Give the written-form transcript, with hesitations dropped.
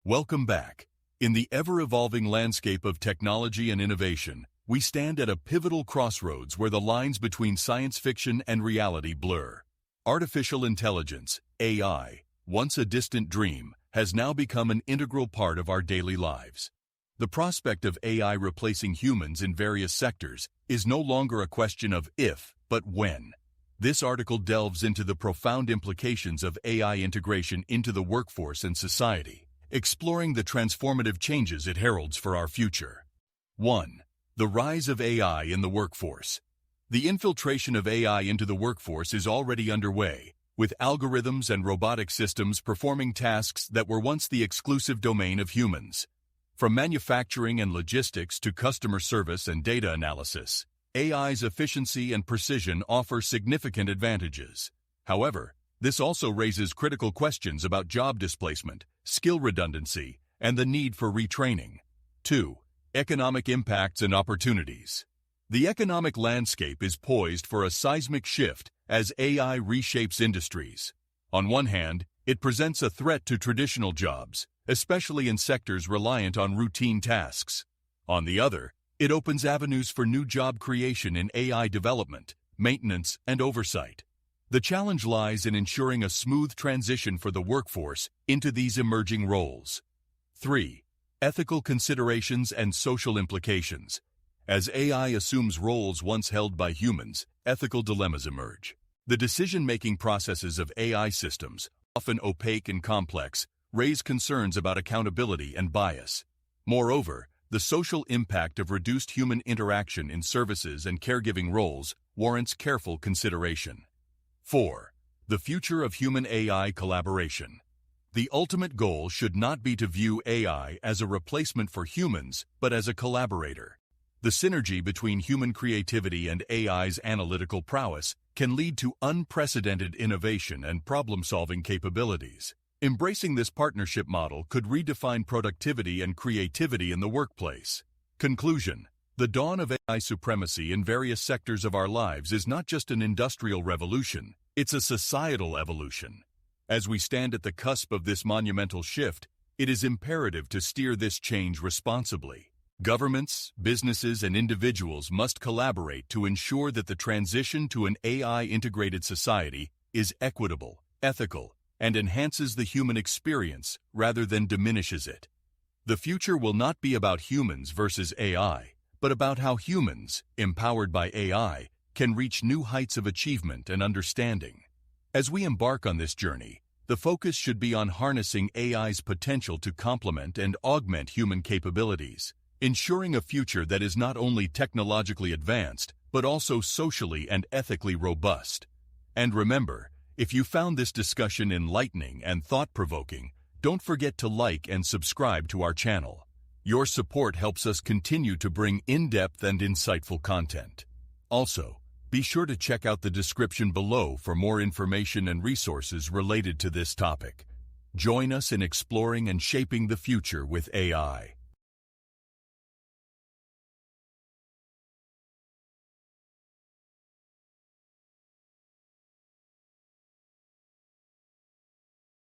Welcome back. In the ever-evolving landscape of technology and innovation, we stand at a pivotal crossroads where the lines between science fiction and reality blur. Artificial intelligence, AI, once a distant dream, has now become an integral part of our daily lives. The prospect of AI replacing humans in various sectors is no longer a question of if, but when. This article delves into the profound implications of AI integration into the workforce and society, exploring the transformative changes it heralds for our future. 1. The rise of AI in the workforce. The infiltration of AI into the workforce is already underway, with algorithms and robotic systems performing tasks that were once the exclusive domain of humans. From manufacturing and logistics to customer service and data analysis, AI's efficiency and precision offer significant advantages. However, this also raises critical questions about job displacement, skill redundancy, and the need for retraining. 2. Economic impacts and opportunities. The economic landscape is poised for a seismic shift as AI reshapes industries. On one hand, it presents a threat to traditional jobs, especially in sectors reliant on routine tasks. On the other, it opens avenues for new job creation in AI development, maintenance, and oversight. The challenge lies in ensuring a smooth transition for the workforce into these emerging roles. 3. Ethical considerations and social implications. As AI assumes roles once held by humans, ethical dilemmas emerge. The decision-making processes of AI systems, often opaque and complex, raise concerns about accountability and bias. Moreover, the social impact of reduced human interaction in services and caregiving roles warrants careful consideration. 4. The future of human-AI collaboration. The ultimate goal should not be to view AI as a replacement for humans, but as a collaborator. The synergy between human creativity and AI's analytical prowess can lead to unprecedented innovation and problem-solving capabilities. Embracing this partnership model could redefine productivity and creativity in the workplace. Conclusion: the dawn of AI supremacy in various sectors of our lives is not just an industrial revolution, it's a societal evolution. As we stand at the cusp of this monumental shift, it is imperative to steer this change responsibly. Governments, businesses, and individuals must collaborate to ensure that the transition to an AI-integrated society is equitable, ethical, and enhances the human experience rather than diminishes it. The future will not be about humans versus AI, but about how humans, empowered by AI, can reach new heights of achievement and understanding. As we embark on this journey, the focus should be on harnessing AI's potential to complement and augment human capabilities, ensuring a future that is not only technologically advanced, but also socially and ethically robust. And remember, if you found this discussion enlightening and thought-provoking, don't forget to like and subscribe to our channel. Your support helps us continue to bring in-depth and insightful content. Also, be sure to check out the description below for more information and resources related to this topic. Join us in exploring and shaping the future with AI.